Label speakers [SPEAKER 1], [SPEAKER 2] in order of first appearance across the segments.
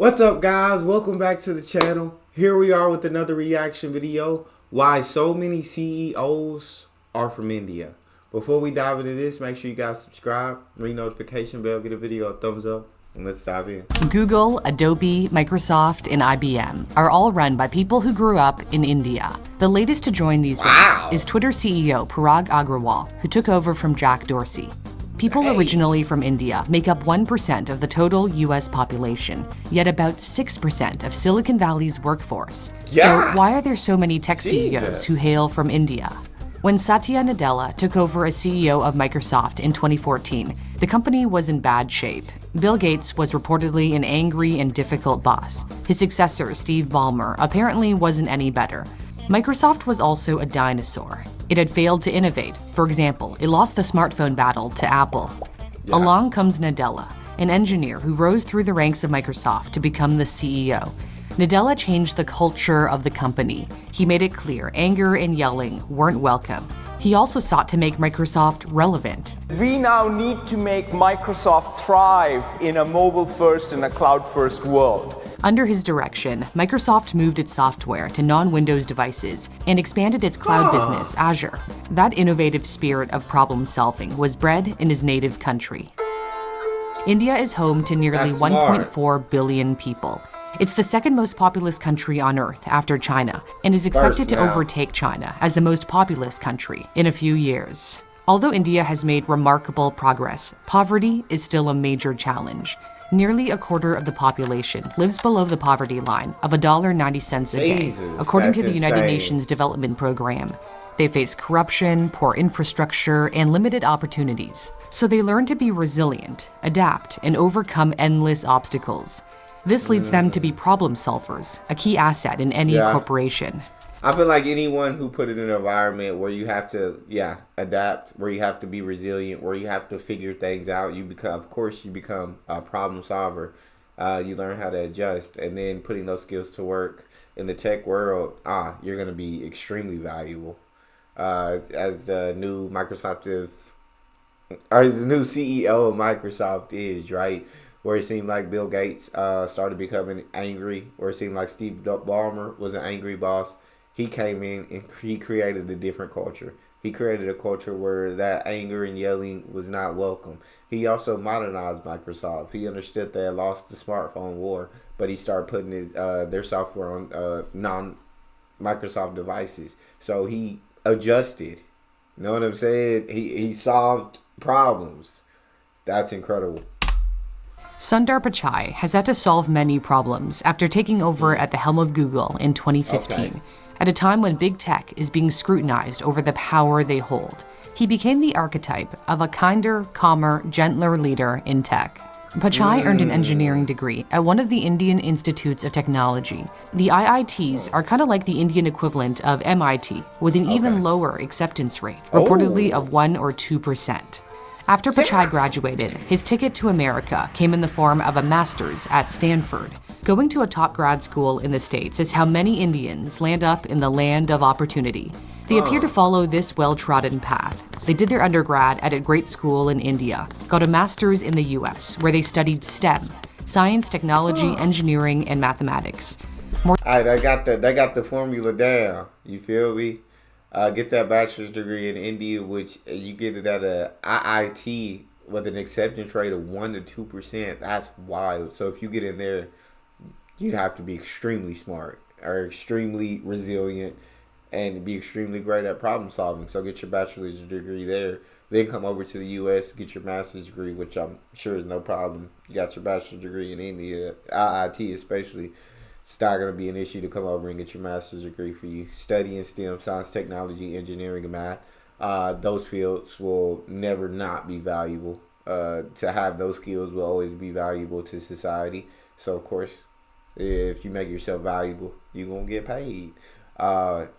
[SPEAKER 1] What's up, guys? Welcome back to the channel. Here we are with another reaction video. Why so many CEOs are from India. Before we dive into this, make sure you guys subscribe, ring notification bell, get a video a thumbs up, and let's dive in.
[SPEAKER 2] Google, Adobe, Microsoft, and IBM are all run by people who grew up in India. The latest to join these ranks is Twitter CEO Parag Agrawal, who took over from Jack Dorsey. People originally from India make up 1% of the total US population, yet about 6% of Silicon Valley's workforce. So why are there so many tech CEOs who hail from India? When Satya Nadella took over as CEO of Microsoft in 2014, the company was in bad shape. Bill Gates was reportedly an angry and difficult boss. His successor, Steve Ballmer, apparently wasn't any better. Microsoft was also a dinosaur. It had failed to innovate. For example, it lost the smartphone battle to Apple. Along comes Nadella, an engineer who rose through the ranks of Microsoft to become the CEO. Nadella changed the culture of the company. He made it clear anger and yelling weren't welcome. He also sought to make Microsoft relevant.
[SPEAKER 3] We now need to make Microsoft thrive in a mobile-first and a cloud-first world.
[SPEAKER 2] Under his direction, Microsoft moved its software to non-Windows devices and expanded its cloud business, Azure. That innovative spirit of problem-solving was bred in his native country. India is home to nearly 1.4 billion people. It's the second most populous country on Earth after China, and is expected to overtake China as the most populous country in a few years. Although India has made remarkable progress, poverty is still a major challenge. Nearly a quarter of the population lives below the poverty line of $1.90 a day, according to the United Nations Development Program. They face corruption, poor infrastructure, and limited opportunities. So they learn to be resilient, adapt, and overcome endless obstacles. This leads them to be problem solvers, a key asset in any corporation.
[SPEAKER 1] I feel like anyone who put it in an environment where you have to, adapt, where you have to be resilient, where you have to figure things out, you become a problem solver. You learn how to adjust, and then putting those skills to work in the tech world, you're going to be extremely valuable. As the new CEO of Microsoft is, right? Where it seemed like Bill Gates started becoming angry, where it seemed like Steve Ballmer was an angry boss. He came in and he created a different culture. He created a culture where that anger and yelling was not welcome. He also modernized Microsoft. He understood they had lost the smartphone war, but he started putting their software on non-Microsoft devices. So he adjusted. You know what I'm saying? He solved problems. That's incredible.
[SPEAKER 2] Sundar Pichai has had to solve many problems after taking over at the helm of Google in 2015, at a time when big tech is being scrutinized over the power they hold. He became the archetype of a kinder, calmer, gentler leader in tech. Pichai earned an engineering degree at one of the Indian Institutes of Technology. The IITs are kind of like the Indian equivalent of MIT, with an even lower acceptance rate, reportedly of 1 or 2%. After Pichai graduated, his ticket to America came in the form of a master's at Stanford. Going to a top grad school in the States is how many Indians land up in the land of opportunity. They appear to follow this well-trodden path. They did their undergrad at a great school in India, got a master's in the US, where they studied STEM, science, technology, engineering, and mathematics.
[SPEAKER 1] They got the formula down. You feel me? Get that bachelor's degree in India, which you get it at a IIT with an acceptance rate of 1 to 2%. That's wild. So if you get in there, you have to be extremely smart or extremely resilient and be extremely great at problem solving. So get your bachelor's degree there. Then come over to the U.S., get your master's degree, which I'm sure is no problem. You got your bachelor's degree in India, IIT especially. It's not going to be an issue to come over and get your master's degree for you. Studying STEM, science, technology, engineering, and math. Those fields will never not be valuable. To have those skills will always be valuable to society. So, of course, if you make yourself valuable, you're going to get paid.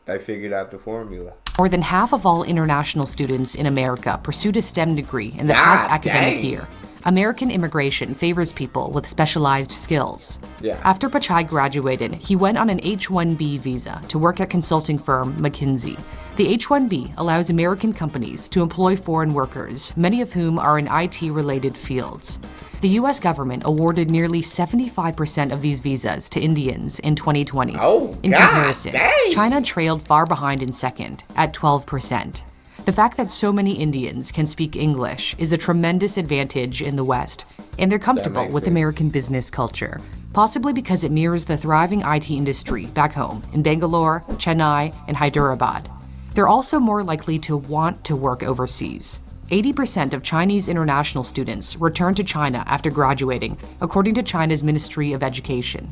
[SPEAKER 1] They figured out the formula.
[SPEAKER 2] More than half of all international students in America pursued a STEM degree in the past academic year. American immigration favors people with specialized skills. After Pichai graduated, he went on an H-1B visa to work at consulting firm McKinsey. The H-1B allows American companies to employ foreign workers, many of whom are in IT-related fields. The U.S. government awarded nearly 75% of these visas to Indians in 2020.
[SPEAKER 1] Oh,
[SPEAKER 2] in
[SPEAKER 1] God
[SPEAKER 2] comparison,
[SPEAKER 1] dang.
[SPEAKER 2] China trailed far behind in second, at 12%. The fact that so many Indians can speak English is a tremendous advantage in the West, and they're comfortable with
[SPEAKER 1] sense.
[SPEAKER 2] American business culture, possibly because it mirrors the thriving IT industry back home in Bangalore, Chennai, and Hyderabad. They're also more likely to want to work overseas. 80% of Chinese international students return to China after graduating, according to China's Ministry of Education.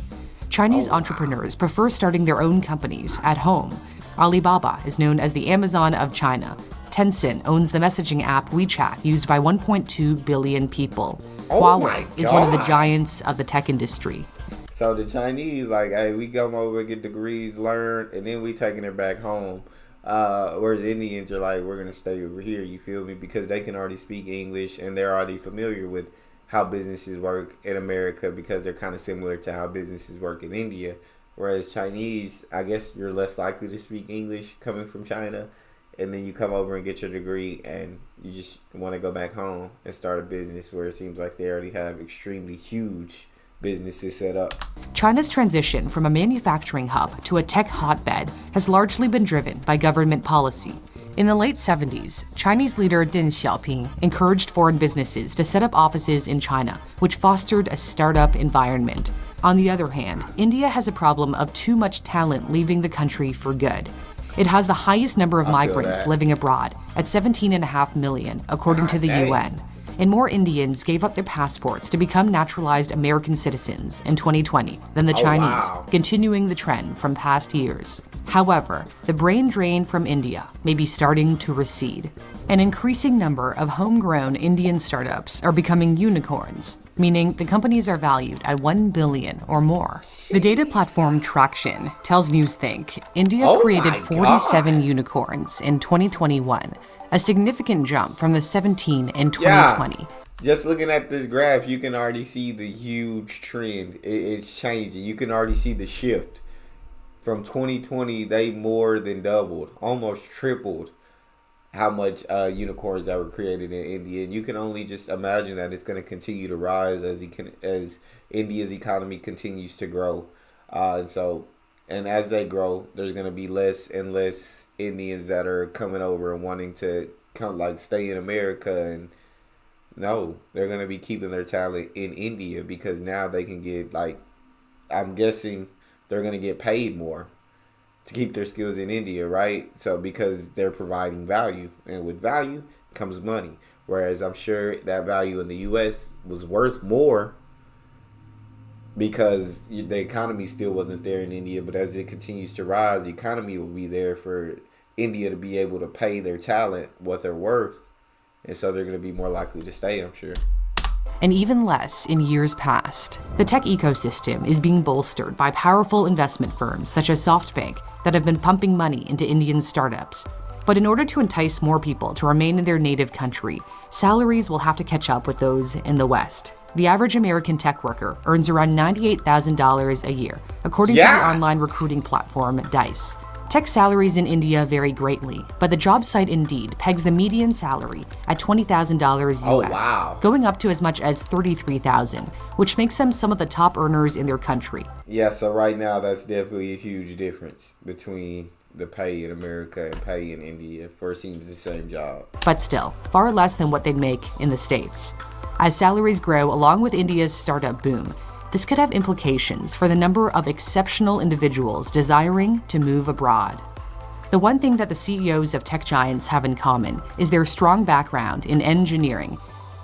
[SPEAKER 2] Chinese entrepreneurs prefer starting their own companies at home. Alibaba is known as the Amazon of China. Tencent owns the messaging app WeChat, used by 1.2 billion people. Huawei is one of the giants of the tech industry.
[SPEAKER 1] So the Chinese, like, hey, we come over, get degrees, learn, and then we taking it back home. Whereas Indians are like, we're going to stay over here, you feel me? Because they can already speak English and they're already familiar with how businesses work in America, because they're kind of similar to how businesses work in India. Whereas Chinese, I guess you're less likely to speak English coming from China. And then you come over and get your degree and you just want to go back home and start a business where it seems like they already have extremely huge businesses set up.
[SPEAKER 2] China's transition from a manufacturing hub to a tech hotbed has largely been driven by government policy. In the late 70s, Chinese leader Deng Xiaoping encouraged foreign businesses to set up offices in China, which fostered a startup environment. On the other hand, India has a problem of too much talent leaving the country for good. It has the highest number of migrants living abroad, at 17.5 million, according to the UN. And more Indians gave up their passports to become naturalized American citizens in 2020 than the Chinese, continuing the trend from past years. However, the brain drain from India may be starting to recede. An increasing number of homegrown Indian startups are becoming unicorns, meaning the companies are valued at 1 billion or more. The data platform Traction tells Newsthink India created 47 unicorns in 2021, a significant jump from the 17 in 2020.
[SPEAKER 1] Yeah. Just looking at this graph, you can already see the huge trend. It's changing. You can already see the shift. From 2020, they more than doubled, almost tripled how much unicorns that were created in India. And you can only just imagine that it's going to continue to rise as India's economy continues to grow. And as they grow, there's going to be less and less Indians that are coming over and wanting to stay in America. And no, they're going to be keeping their talent in India, because now they can get, I'm guessing they're going to get paid more to keep their skills in India, right? So because they're providing value, and with value comes money. Whereas I'm sure that value in the U.S. was worth more because the economy still wasn't there in India. But as it continues to rise, the economy will be there for India to be able to pay their talent what they're worth. And so they're going to be more likely to stay, I'm sure.
[SPEAKER 2] And even less in years past. The tech ecosystem is being bolstered by powerful investment firms such as SoftBank that have been pumping money into Indian startups. But in order to entice more people to remain in their native country, salaries will have to catch up with those in the West. The average American tech worker earns around $98,000 a year, according to the online recruiting platform Dice. Tech salaries in India vary greatly, but the job site Indeed pegs the median salary at $20,000 US, going up to as much as $33,000, which makes them some of the top earners in their country.
[SPEAKER 1] Yeah, so right now that's definitely a huge difference between the pay in America and pay in India for, it seems, the same job.
[SPEAKER 2] But still, far less than what they'd make in the States. As salaries grow along with India's startup boom, this could have implications for the number of exceptional individuals desiring to move abroad. The one thing that the CEOs of tech giants have in common is their strong background in engineering.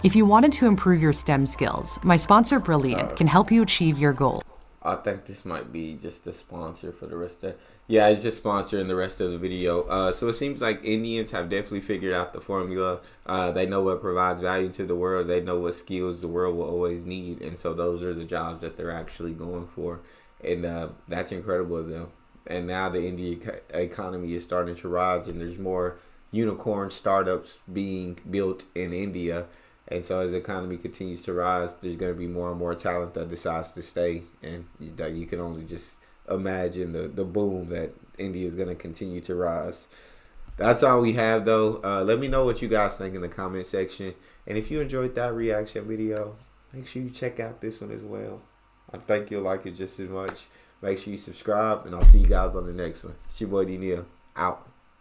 [SPEAKER 2] If you wanted to improve your STEM skills, my sponsor Brilliant can help you achieve your goal.
[SPEAKER 1] I think this might be just a sponsor for the rest of... Yeah, it's just sponsoring the rest of the video. So it seems like Indians have definitely figured out the formula. They know what provides value to the world. They know what skills the world will always need. And so those are the jobs that they're actually going for. And that's incredible of them. And now the Indian economy is starting to rise, and there's more unicorn startups being built in India. And so as the economy continues to rise, there's going to be more and more talent that decides to stay. And you can only just imagine the boom that India is going to continue to rise. That's all we have, though. Let me know what you guys think in the comment section. And if you enjoyed that reaction video, make sure you check out this one as well. I think you'll like it just as much. Make sure you subscribe, and I'll see you guys on the next one. It's your boy D Neal. Out.